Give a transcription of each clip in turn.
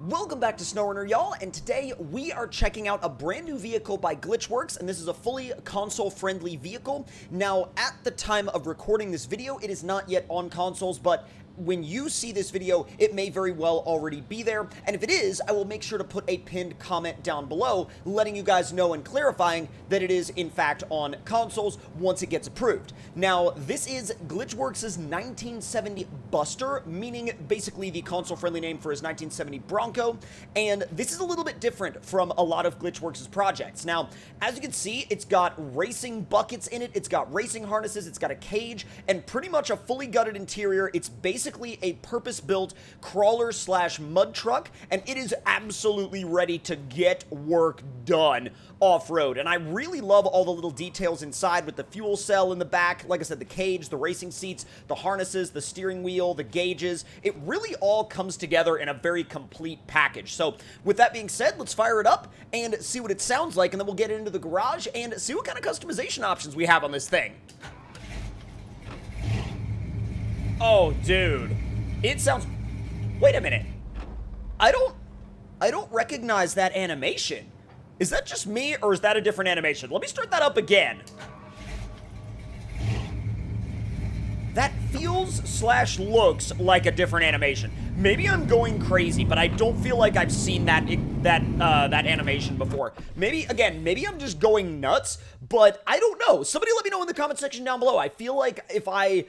Welcome back to SnowRunner, y'all, and today we are checking out a brand new vehicle by Glitchworks, and this is a fully console-friendly vehicle. Now, at the time of recording this video, it is not yet on consoles, but when you see this video, it may very well already be there, and if it is, I will make sure to put a pinned comment down below, letting you guys know and clarifying that it is, in fact, on consoles once it gets approved. Now, this is Glitchworks' 1970 Buster, meaning basically the console-friendly name for his 1970 Bronco, and this is a little bit different from a lot of Glitchworks' projects. Now, as you can see, it's got racing buckets in it, it's got racing harnesses, it's got a cage, and pretty much a fully gutted interior. It's basically a purpose-built crawler/mud truck, and it is absolutely ready to get work done off-road. And I really love all the little details inside with the fuel cell in the back, like I said, the cage, the racing seats, the harnesses, the steering wheel, the gauges. It really all comes together in a very complete package. So with that being said, let's fire it up and see what it sounds like, and then we'll get into the garage and see what kind of customization options we have on this thing. Oh, dude. It sounds... Wait a minute. I don't recognize that animation. Is that just me, or is that a different animation? Let me start that up again. That feels/looks like a different animation. Maybe I'm going crazy, but I don't feel like I've seen that animation before. Maybe I'm just going nuts, but I don't know. Somebody let me know in the comment section down below. I feel like if I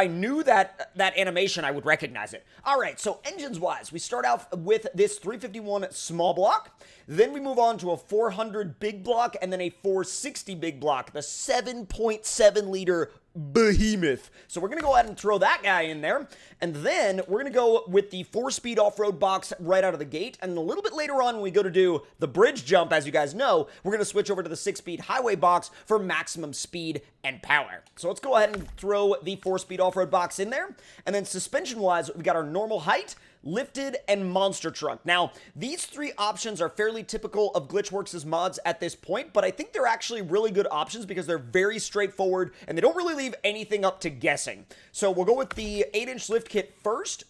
knew that animation, I would recognize it. All right, so engines-wise, we start out with this 351 small block. Then we move on to a 400 big block, and then a 460 big block, the 7.7-liter behemoth. So we're going to go ahead and throw that guy in there. And then we're going to go with the 4-speed off-road box right out of the gate. And a little bit later on, when we go to do the bridge jump, as you guys know, we're going to switch over to the 6-speed highway box for maximum speed and power. So let's go ahead and throw the 4-speed off-road box in there. And then suspension-wise, we've got our normal height, lifted, and monster truck. Now, these three options are fairly typical of Glitchworks' mods at this point, but I think they're actually really good options because they're very straightforward and they don't really leave anything up to guessing. So we'll go with the 8-inch lift kit first.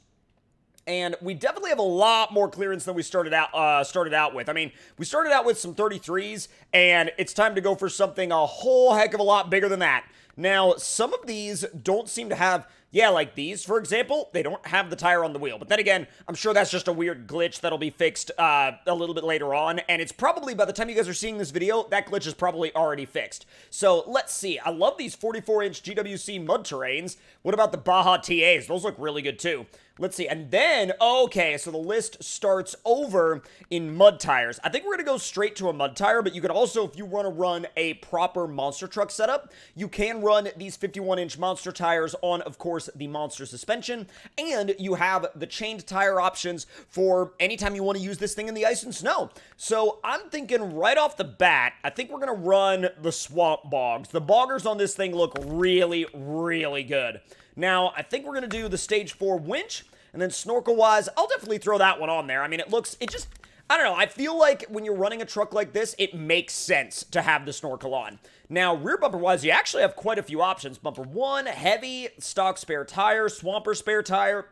And we definitely have a lot more clearance than we started out with. I mean, we started out with some 33s, and it's time to go for something a whole heck of a lot bigger than that. Now, some of these don't seem to have... Yeah, like these, for example, they don't have the tire on the wheel. But then again, I'm sure that's just a weird glitch that'll be fixed a little bit later on. And it's probably, by the time you guys are seeing this video, that glitch is probably already fixed. So let's see. I love these 44-inch GWC mud terrains. What about the Baja TAs? Those look really good too. Let's see. And then, okay, so the list starts over in mud tires. I think we're going to go straight to a mud tire, but you could also, if you want to run a proper monster truck setup, you can run these 51-inch monster tires on, of course, the monster suspension, and you have the chained tire options for anytime you want to use this thing in the ice and snow. So I'm thinking right off the bat, I think we're going to run the swamp bogs. The boggers on this thing look really, really good. Now, I think we're going to do the stage 4 winch, and then snorkel-wise, I'll definitely throw that one on there. I mean, I don't know, I feel like when you're running a truck like this, it makes sense to have the snorkel on. Now, rear bumper-wise, you actually have quite a few options. Bumper 1, heavy, stock spare tire, swamper spare tire,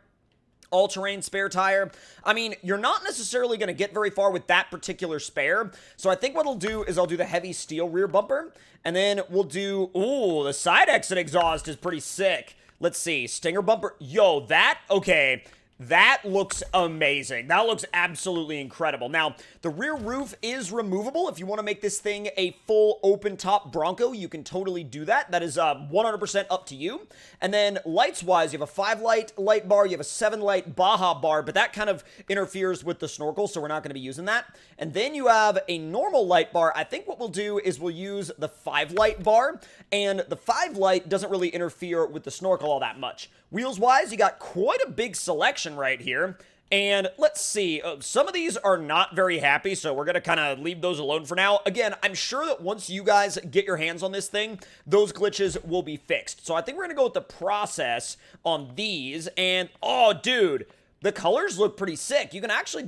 all-terrain spare tire. I mean, you're not necessarily going to get very far with that particular spare, so I think what I'll do is I'll do the heavy steel rear bumper, and then we'll do, ooh, the side exit exhaust is pretty sick. Let's see, stinger bumper. Yo, okay, that looks amazing. That looks absolutely incredible. Now, the rear roof is removable. If you want to make this thing a full open-top Bronco, you can totally do that. That is 100% up to you. And then lights-wise, you have a 5-light light bar, you have a 7-light Baja bar, but that kind of interferes with the snorkel, so we're not going to be using that. And then you have a normal light bar. I think what we'll do is we'll use the 5-light bar, and the 5-light doesn't really interfere with the snorkel all that much. Wheels-wise, you got quite a big selection right here. And let's see, some of these are not very happy, so we're going to kind of leave those alone for now. Again, I'm sure that once you guys get your hands on this thing, those glitches will be fixed. So I think we're going to go with the process on these. And, oh, dude, The colors look pretty sick. You can actually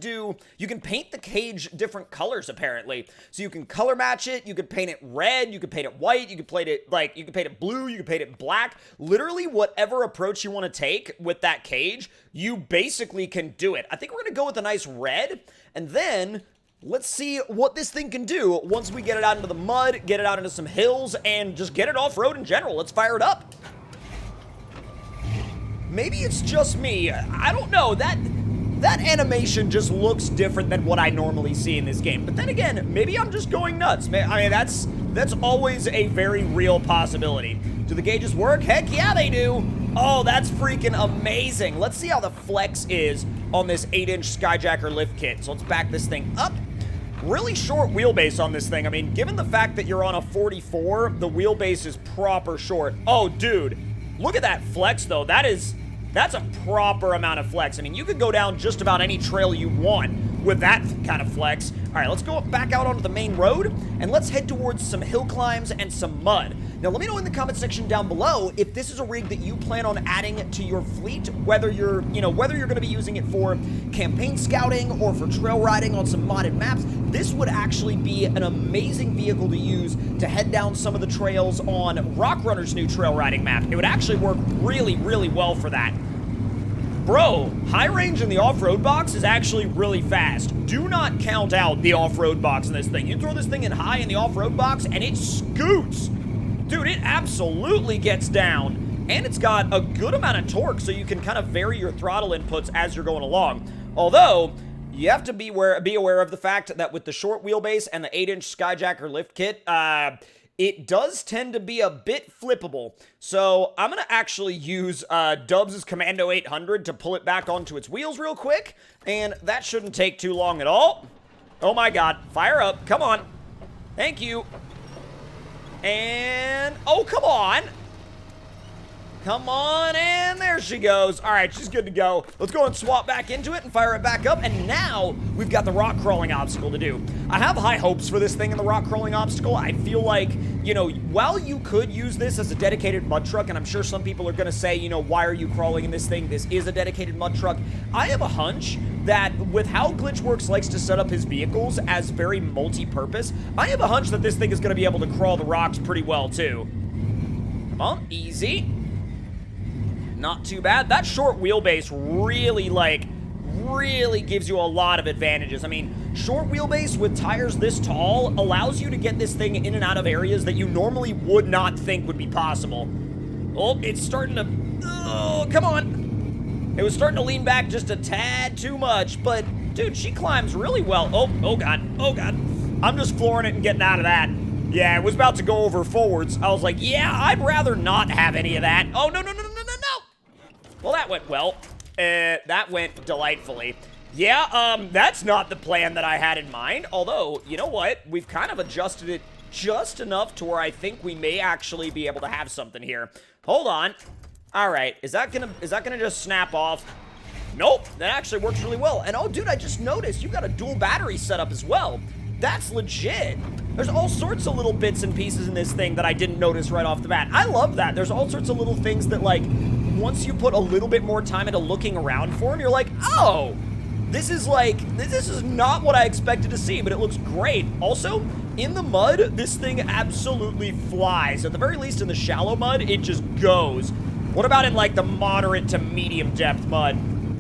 you can paint the cage different colors apparently. So you can color match it, you could paint it red, you could paint it white, you could paint it you could paint it blue, you could paint it black. Literally whatever approach you want to take with that cage, you basically can do it. I think we're gonna go with a nice red, and then let's see what this thing can do once we get it out into the mud, get it out into some hills, and just get it off-road in general. Let's fire it up. Maybe it's just me. I don't know. That animation just looks different than what I normally see in this game. But then again, maybe I'm just going nuts. I mean, that's always a very real possibility. Do the gauges work? Heck yeah, they do. Oh, that's freaking amazing. Let's see how the flex is on this 8-inch Skyjacker lift kit. So let's back this thing up. Really short wheelbase on this thing. I mean, given the fact that you're on a 44, the wheelbase is proper short. Oh, dude. Look at that flex, though. That's a proper amount of flex. I mean, you could go down just about any trail you want with that kind of flex. All right, let's go back out onto the main road, and let's head towards some hill climbs and some mud. Now, let me know in the comment section down below if this is a rig that you plan on adding to your fleet, whether you're going to be using it for campaign scouting or for trail riding on some modded maps. This would actually be an amazing vehicle to use to head down some of the trails on Rock Runner's new trail riding map. It would actually work really, really well for that. Bro, high range in the off-road box is actually really fast. Do not count out the off-road box in this thing. You throw this thing in high in the off-road box and it scoots. Dude, it absolutely gets down. And it's got a good amount of torque, so you can kind of vary your throttle inputs as you're going along. Although, you have to be aware of the fact that with the short wheelbase and the 8-inch Skyjacker lift kit, it does tend to be a bit flippable. So I'm going to actually use Dubs' Commando 800 to pull it back onto its wheels real quick. And that shouldn't take too long at all. Oh my god. Fire up. Come on. Thank you. And... oh, come on. Come on, and there she goes. All right, she's good to go. Let's go and swap back into it and fire it back up. And now we've got the rock crawling obstacle to do. I have high hopes for this thing in the rock crawling obstacle. I feel like, while you could use this as a dedicated mud truck, and I'm sure some people are going to say, why are you crawling in this thing? This is a dedicated mud truck. I have a hunch that with how Glitchworks likes to set up his vehicles as very multi-purpose, I have a hunch that this thing is going to be able to crawl the rocks pretty well, too. Come on, easy. Not too bad. That short wheelbase really gives you a lot of advantages. I mean, short wheelbase with tires this tall allows you to get this thing in and out of areas that you normally would not think would be possible. Oh, it's starting to... oh, come on. It was starting to lean back just a tad too much, but, dude, she climbs really well. Oh, God. Oh, God. I'm just flooring it and getting out of that. Yeah, it was about to go over forwards. I was like, yeah, I'd rather not have any of that. Oh, no. Well, that went well. That went delightfully. Yeah, that's not the plan that I had in mind. Although, you know what? We've kind of adjusted it just enough to where I think we may actually be able to have something here. Hold on. All right, is that gonna just snap off? Nope, that actually works really well. And oh, dude, I just noticed you got a dual battery setup as well. That's legit. There's all sorts of little bits and pieces in this thing that I didn't notice right off the bat. I love that. There's all sorts of little things that, like, once you put a little bit more time into looking around for them, you're like, oh, this is not what I expected to see, but it looks great. Also, in the mud, this thing absolutely flies. At the very least, in the shallow mud, it just goes. What about in, like, the moderate to medium depth mud?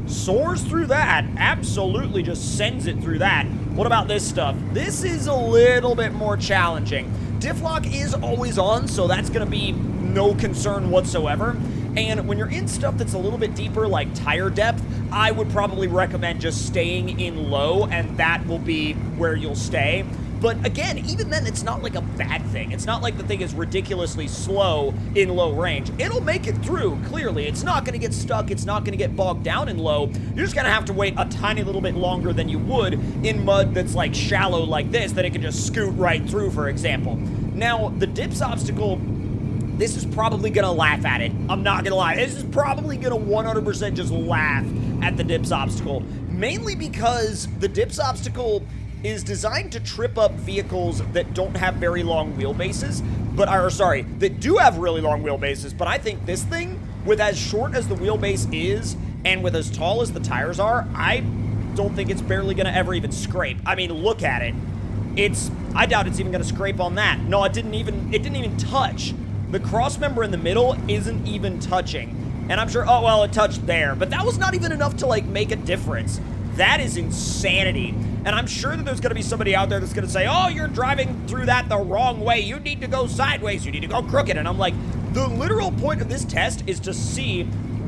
Soars through that. Absolutely just sends it through that. What about this stuff? This is a little bit more challenging. Diff lock is always on, so that's going to be no concern whatsoever. And when you're in stuff that's a little bit deeper, like tire depth, I would probably recommend just staying in low, and that will be where you'll stay. But again, even then, it's not like a bad thing. It's not like the thing is ridiculously slow in low range. It'll make it through, clearly. It's not going to get stuck. It's not going to get bogged down in low. You're just going to have to wait a tiny little bit longer than you would in mud that's like shallow like this, that it can just scoot right through, for example. Now, the dips obstacle, this is probably going to laugh at it. I'm not going to lie. This is probably going to 100% just laugh at the dips obstacle. Mainly because the dips obstacle is designed to trip up vehicles that don't have very long wheelbases, that do have really long wheelbases, but I think this thing, with as short as the wheelbase is, and with as tall as the tires are, I don't think it's barely gonna ever even scrape. I mean, look at it. I doubt it's even gonna scrape on that. No, it didn't even touch. The cross member in the middle isn't even touching. And I'm sure, oh, well, it touched there, but that was not even enough to, like, make a difference. That is insanity. And I'm sure that there's gonna be somebody out there that's gonna say, oh, you're driving through that the wrong way. You need to go sideways. You need to go crooked. And I'm like, the literal point of this test is to see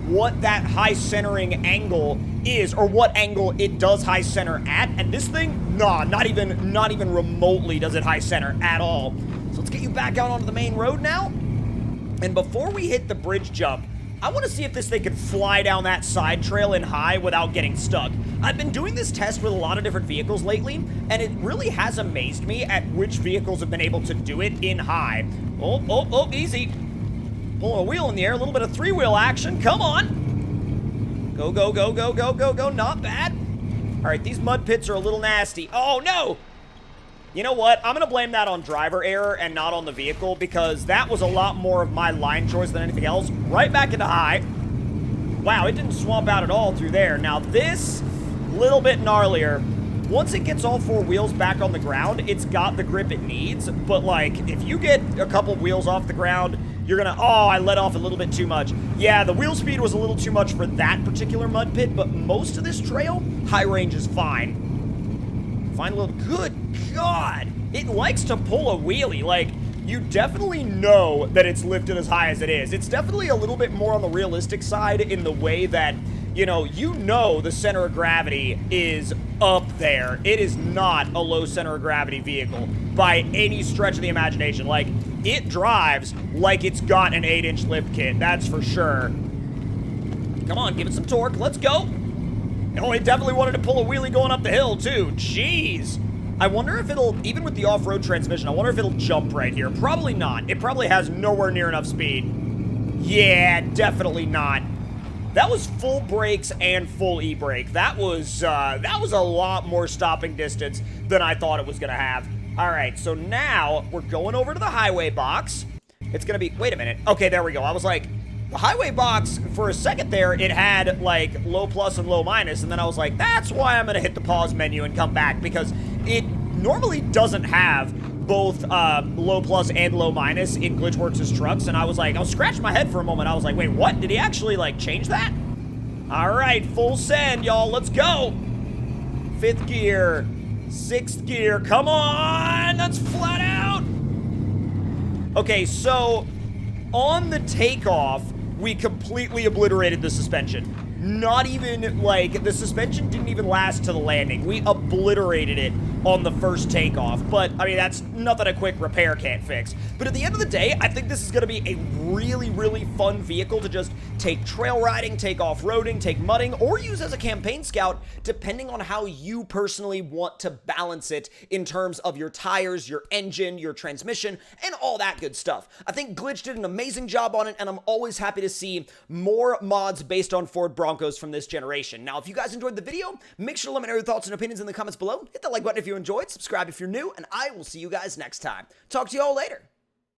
what that high centering angle is, or what angle it does high center at. And this thing, nah, not even remotely does it high center at all. So let's get you back out onto the main road now. And before we hit the bridge jump, I want to see if this thing can fly down that side trail in high without getting stuck. I've been doing this test with a lot of different vehicles lately, and it really has amazed me at which vehicles have been able to do it in high. Oh, easy. Pull a wheel in the air, a little bit of three-wheel action. Come on. Go, go, go, go, go, go, go. Not bad. All right, these mud pits are a little nasty. Oh, no. You know what? I'm going to blame that on driver error and not on the vehicle, because that was a lot more of my line choice than anything else. Right back into high. Wow, it didn't swamp out at all through there. Now this, little bit gnarlier. Once it gets all four wheels back on the ground, it's got the grip it needs. But, like, if you get a couple wheels off the ground, you're going to, oh, I let off a little bit too much. Yeah, the wheel speed was a little too much for that particular mud pit, but most of this trail, high range is fine. Fine little, good God, it likes to pull a wheelie. Like, you definitely know that it's lifted as high as it is. It's definitely a little bit more on the realistic side in the way that, you know the center of gravity is up there. It is not a low center of gravity vehicle by any stretch of the imagination. Like, it drives like it's got an 8-inch lift kit, that's for sure. Come on, give it some torque, let's go. Oh, it definitely wanted to pull a wheelie going up the hill, too. Jeez. I wonder if it'll, even with the off-road transmission, I wonder if it'll jump right here. Probably not. It probably has nowhere near enough speed. Yeah, definitely not. That was full brakes and full e-brake. That was a lot more stopping distance than I thought it was going to have. All right, so now we're going over to the highway box. It's going to be, wait a minute. Okay, there we go. I was like, the highway box, for a second there, it had, like, low plus and low minus, and then I was like, that's why I'm going to hit the pause menu and come back, because it normally doesn't have both low plus and low minus in Glitchworks' trucks, and I was like, I was scratching my head for a moment. I was like, wait, what? Did he actually, like, change that? All right, full send, y'all. Let's go. 5th gear, 6th gear. Come on, that's flat out. Okay, so on the takeoff, we completely obliterated the suspension. Not even, like, the suspension didn't even last to the landing. We obliterated it on the first takeoff. But, I mean, that's nothing a quick repair can't fix. But at the end of the day, I think this is going to be a really, really fun vehicle to just take trail riding, take off-roading, take mudding, or use as a campaign scout, depending on how you personally want to balance it in terms of your tires, your engine, your transmission, and all that good stuff. I think Glitch did an amazing job on it, and I'm always happy to see more mods based on Ford Broncos from this generation. Now, if you guys enjoyed the video, make sure to let me know your thoughts and opinions in the comments below. Hit that like button if you enjoyed, subscribe if you're new, and I will see you guys next time. Talk to you all later.